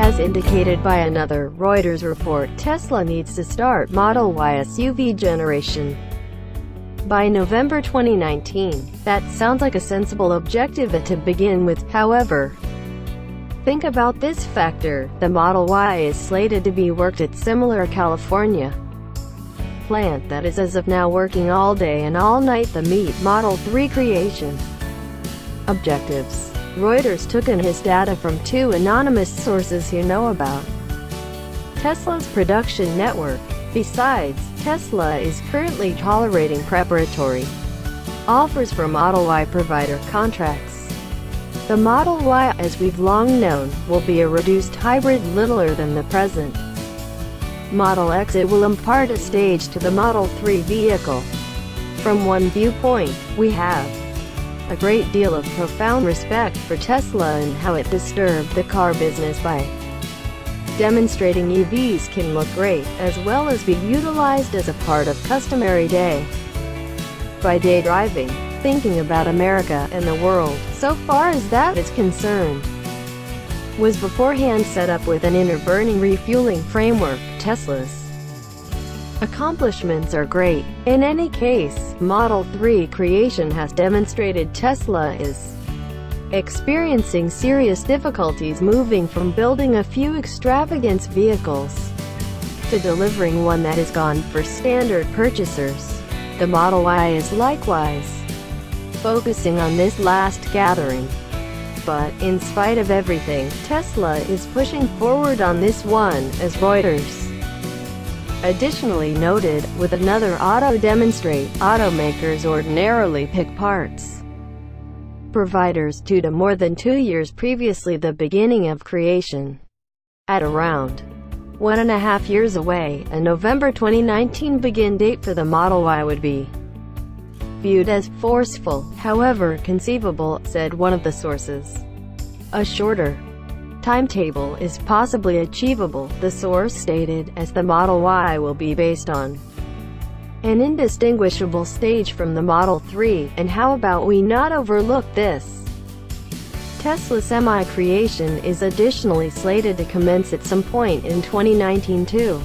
As indicated by another Reuters report, Tesla needs to start Model Y SUV generation by November 2019. That sounds like a sensible objective to begin with, however. Think about this factor: the Model Y is slated to be worked at similar California plant that is as of now working all day and all night to meet Model 3 creation objectives. Reuters took in his data from two anonymous sources who know about Tesla's production network. Besides, Tesla is currently tolerating preparatory offers for Model Y provider contracts. The Model Y, as we've long known, will be a reduced hybrid littler than the present Model X. It will impart a stage to the Model 3 vehicle. From one viewpoint, we have a great deal of profound respect for Tesla and how it disturbed the car business by demonstrating EVs can look great, as well as be utilized as a part of customary day-by-day driving. Thinking about America and the world, so far as that is concerned, was beforehand set up with an inner burning refueling framework. Tesla's accomplishments are great. In any case, Model 3 creation has demonstrated Tesla is experiencing serious difficulties moving from building a few extravagant vehicles to delivering one that is gone for standard purchasers. The Model Y is likewise focusing on this last gathering. But, in spite of everything, Tesla is pushing forward on this one, as Reuters additionally noted. With another auto demonstrate, automakers ordinarily pick parts providers 2 to more than 2 years previously the beginning of creation. At around 1.5 years away, a November 2019 begin date for the Model Y would be viewed as forceful, however conceivable, said one of the sources. A shorter timetable is possibly achievable, the source stated, as the Model Y will be based on an indistinguishable stage from the Model 3, and how about we not overlook this? Tesla Semi creation is additionally slated to commence at some point in 2019 too.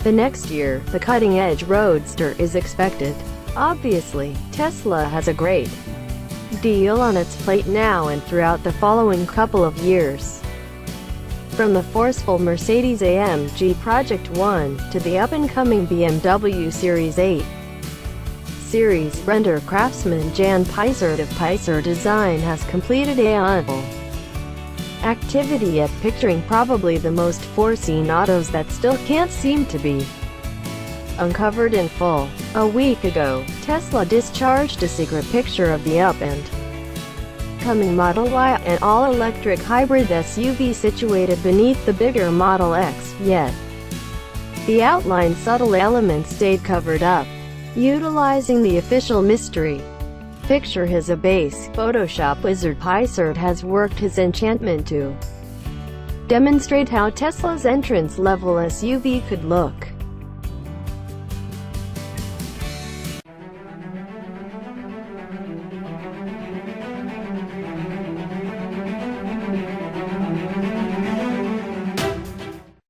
The next year, the cutting-edge Roadster is expected. Obviously, Tesla has a great deal on its plate now and throughout the following couple of years. From the forceful Mercedes-AMG Project 1, to the up-and-coming BMW Series 8 Series, render craftsman Jan Peisert of Peisert Design has completed ample activity at picturing probably the most foreseen autos that still can't seem to be uncovered in full. A week ago, Tesla discharged a secret picture of the up-and-coming Model Y, an all-electric hybrid SUV situated beneath the bigger Model X, yet the outline's subtle elements stayed covered up. Utilizing the official mystery picture as a base, Photoshop wizard Peisert has worked his enchantment to demonstrate how Tesla's entrance-level SUV could look.